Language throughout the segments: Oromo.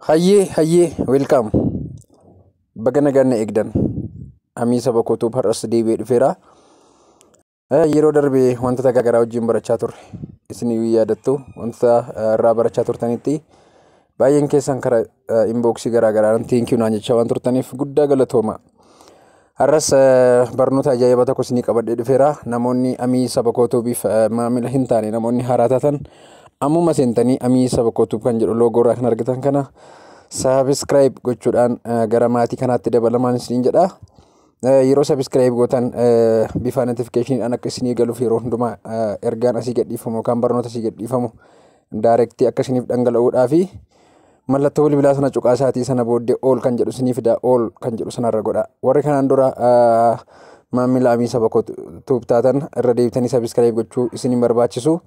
Hayyee welcome. Baga nagaan na eegdan. Amii saba kootuuf har'as deebi'ee dhufeera. Yeroo darbee wantoota garaagaraa wajjin barachaa turre. Isin yaadattu wantoota irraa barachaa turtanitti baay'een keessan karaa inboxii garaagaraa thank you naan jechaa waan turtaniif guddaa galatooma. Har'as barnoota ajaa'ibaa tokko isinii qabadhee dhufeera. Namoonni amii saba kootuufiif maamila hin taane namoonni haaraa taatan ammuma seentanii amii saba kootuuf kan jedhu loogoo irraa kan argitan kana subscribe gochuudhaan gara maatii kanaatti dabalamaan isiniin jedha. Yeroo subscribe gootan bifa notificationidhaan akka isinii galuuf yeroo hundumaa ergaan asii gadhiifamu yookaan barnoota asii gadhiifamu direct akka isiniif dhangala'uudhaa fi mallattoo bilbilaa sana cuqaasaatii sana booddee all kan jedhu isinii fida all kan jedhu sanarra godha. Warri kanaan dura maamila amii saba kootuuf taatan irra deebitanii subscribe gochuu isiniin barbaachisu.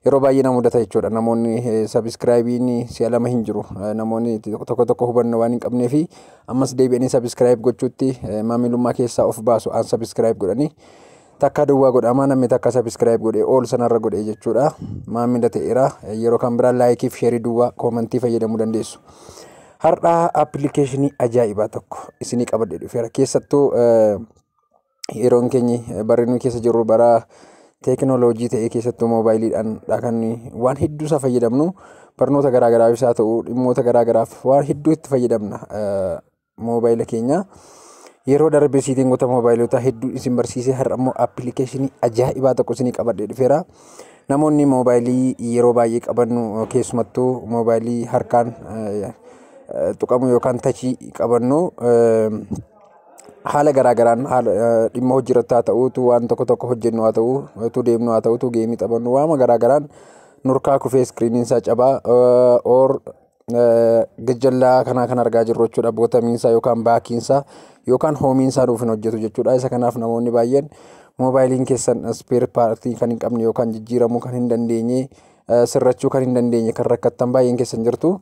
Yeroo baay'ee na mudata jechuudha. Namoonni subscribe'n si'a lama hin jiru. Namoonni tokko hubannoo waan hin qabnee fi ammas deebi'anii subscribe gochuutti maamilummaa keessaa of baasu aan subscribe godhanii takka duwwaa godhama namni takka subscribe godhee all sanarra godhee jechuudha. Maamila ta'eera. Yeroo kan biraan laayikii fi sheerii duwwaa koomentii fayyadamuu dandeessu. Har'a appilikeeshinii ajaa'ibaa tokko isinii qabadhee dhufeera. Keessattuu yeroon keenya barreeffamni keessa jirru bara teekinooloojii ta'ee keessattuu moobaayiliidhaan kan waan hedduu isaa fayyadamnu barnoota garaagaraaf isaa ta'u dhimmoota garaagaraaf waan hedduu itti fayyadamna moobaayila keenya. Yeroo darbee siitingoota moobaayilootaa hedduu isin barsiisee har'a immoo appilikeeshinii ajaa'ibaa tokko isinii qabadhee dhufeera. Namoonni moobaayilii yeroo baay'ee qabannu keessumattuu moobaayilii harkaan tuqamu yookaan tachii qabannu haala garaagaraan dhimma hojiirratti haa ta'uutu waan tokko hojjennu haa ta'uutu deemnu haa ta'uutu geemii taphannu waama garaagaraan nurkaa kufee iskiriiniin isaa cabaa or gajjallaa kanaa kan argaa jirru jechuudha. Bootamiinsaa yookaan baakiinsaa yookaan hoomiinsaa nuuf hin hojjetu jechuudha. Isa kanaaf namoonni baay'een moobaayiliin keessan spare partii kan hin qabne yookaan jijjiiramuu kan hin dandeenye sirrachuu kan hin dandeenye kan rakkattan baay'een keessan jirtu.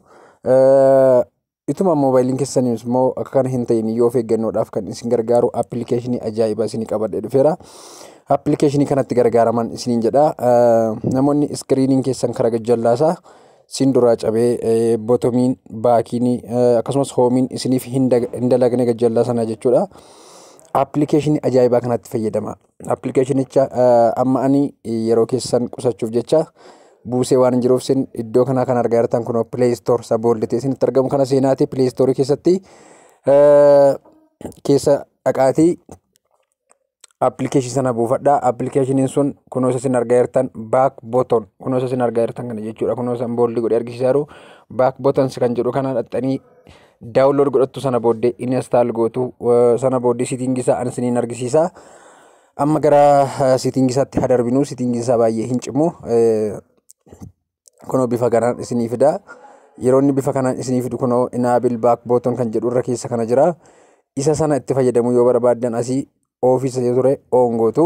Ituma moobaayiliin keessaniis immoo akka kana hin ta'in yoo of eeggannoodhaaf kan isin gargaaru appilikeeshinii ajaa'ibaa isinii qabadhee dhufeera. Appilikeeshinii kanatti gargaaraman isiniin jedha. Namoonni iskiriiniin keessan karaa gajjallaasaa sin duraa cabee bootomiin baakiinii akkasumas hoomiin isiniif hin dalagne gajjallaa sana jechuudha. Appilikeeshinii ajaa'ibaa kanatti fayyadama. Appilikeeshinicha amma ani yeroo keessan qusachuuf jecha buusee waan jiruuf sin iddoo kana kan argaa jirtan kun Play Store isa booldetee isinitti argamu kana seenaati Play Store keessatti keessa dhaqaatii appilikeeshinii sana buufadhaa. Appilikeeshiniin sun kunoo isa isin argaa jirtan back button kunoo isa isin argaa jirtan kana jechuudha. Kunoo isa booldi godhee argisiisaa jiru back buttons kan jedhu kana dhaxxanii download godhattu sana booddee install gootu sana booddee setting isaa an isiniin argisiisa. Amma gara setting isaatti haa darbinu. Setting isaa baay'ee hin cimu. Kunoo bifa kanaan isinii fida. Yeroo inni bifa kanaan isinii fidu kunoo enable back button kan jedhu irra keessa kana jira. Isa sana itti fayyadamuu yoo barbaaddan asii office ture on gootu.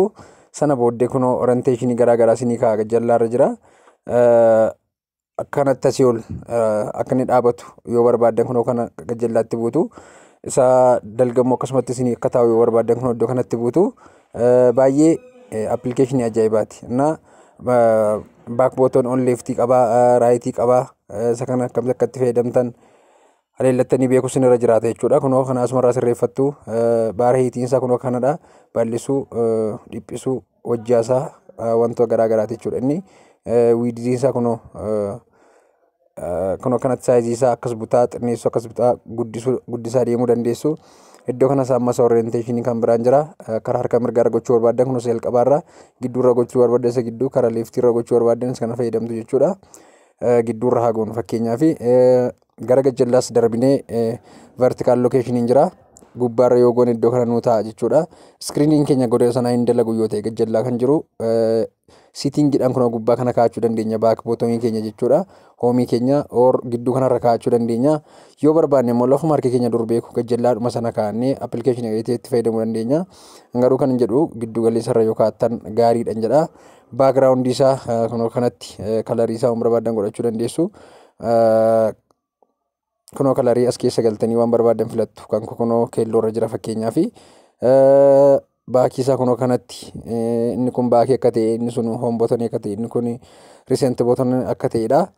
Sana booddee kunoo orientation garaagaraa isinii kaa'a jallaarra jira. Akkanatti asii ol akka inni dhaabatu yoo barbaaddan kunoo kana jallaatti buutu. Isa dalgamoo akkasumatti isinii akka taa'u yoo barbaaddan kunoo iddoo kanatti buutu. Baay'ee appilikeeshinii ajaa'ibaati. Back button on leftii qabaa, raayitii qabaa. Isa kana akkamitti akka itti fayyadamtan haleellattanii beekuu isinirra jiraata jechuudha. Kunoo kana asumarraa sirreeffattu. Baara hiitiinsaa kunoo kanadha. Bal'isuu, dhiphisuu, hojjaasaa wantoota garaagaraati jechuudha. Inni wiidiziinsaa kunoo kanatti saayiziisaa akkas butaa, xinneessuu akkas butaa, guddisaa deemuu dandeessu. Iddoo kanas ammas orientation kan biraan jira. Karaa harka mirgaarra gochuu barbaaddan kunuus jalqabaarra gidduurra gochuu barbaaddan isa gidduu karaa leeftiirra gochuu barbaaddan kana fayyadamtu jechuudha. Gidduurra haa goonu fakkeenyaaf gara gajjallaas darbinee vertical location jira. Gubbaarra yoo goone iddoo kana nuu ta'a jechuudha. Iskiriiniin keenya godee sanaa hin dalagu yoo ta'e gajjallaa kan jiru settingidhaan kunoo gubbaa kana kaa'achuu dandeenya. Baak bootomii keenya jechuudha. Hoomii keenya or gidduu kanarra kaa'achuu dandeenya. Yoo barbaanne immoo lafuma harka keenya dur beeku gajjallaadhuma sana kaa'annee appilikeeshinii itti fayyadamuu dandeenya. Garuu kan jedhu giddu galeessarra yoo kaa'attan gaariidhaan jedha. Baakgiraawundii isaa kunoo kanatti kalarii isaa barbaaddan godhachuu dandeessu. Kunoo kalarii as keessa galtanii waan barbaadan filattu. Kan kunoo keelloorra jira fakkeenyaaf. Baakii isaa kunoo kanatti inni kun baakii akka ta'e inni sun home button akka ta'e inni kun recent button akka ta'edha.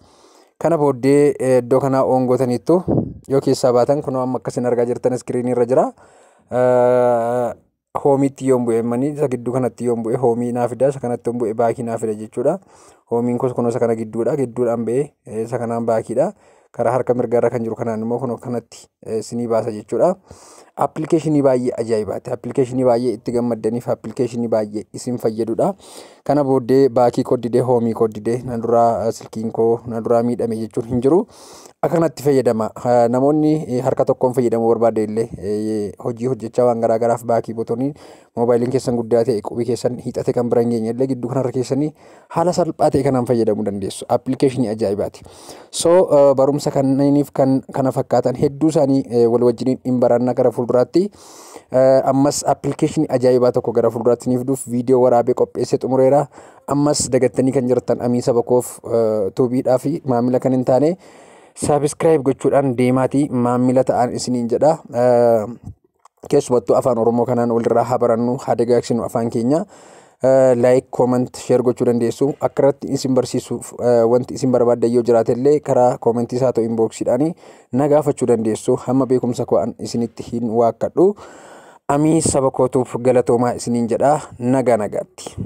Kana booddee iddoo kana on gootaniittu yoo keessaa baatan kunoo amma akkasin argaa jirtan iskiriinii irra jira. Hoomiitti yoon bu'e manii isa gidduu kanatti yoon bu'e hoomii naa fida, isa kanatti yoon bu'e baakii naa fida jechuudha. Hoomiin kunoo isa kana gidduudha, gidduudhaan ba'ee isa kanaan baakiidha. Karaa harka mirgaarra kan jiru kanaan immoo kunoo kanatti isinii baasa jechuudha. Appilikeeshinii baay'ee ajaa'ibaati. Appilikeeshinii baay'ee itti gammaddaniif appilikeeshinii baay'ee isin fayyadudha. Kana booddee baakii koddidee hoomii koddidee na duraa silkiin koo na duraa miidhame jechuun hin jiru. Akkanatti fayyadama. Namoonni harka tokkoon fayyadamuu barbaade illee hojii hojjechaa waan garaagaraaf baakii botonii moobaayiliin keessan guddaa ta'e qubii keessan hiixate kan bira hin geenye illee gidduu kanarra keessanii haala salphaa ta'e kanaan fayyadamuu dandeessu. Appilikeeshinii ajaa'ibaati. So barumsa kanneniif kana fakkaatan hedduu isaanii wal wajjiniin hin baranna gara fuulduraatti. Ammas appilikeeshinii ajaa'ibaa tokko gara fuulduraatti ni fiduuf viidiyoo waraabee qopheessee xumureera. Ammas dagattanii kan jirtan Amii Sabakoof tuubiidhaa fi maamila kan hin taane saabskraayib gochuudhaan deemaatii maamila ta'an isiniin jedha. Keessumattuu afaan Oromoo kanaan walirraa haa barannu, haa dagaagsinu afaan keenya. Like, comment, share gochuu dandeessu. Akka irratti isin barsiisuuf wanti isin barbaaddan yoo jiraate illee karaa commentii isaa ta'u inboxiidhaan na gaafachuu dandeessu. Hamma beekumsa ko'an isinitti hin waakkadhu. Amii Sabakootuuf galatoomaa isiniin jedha. Nagaa nagaatti.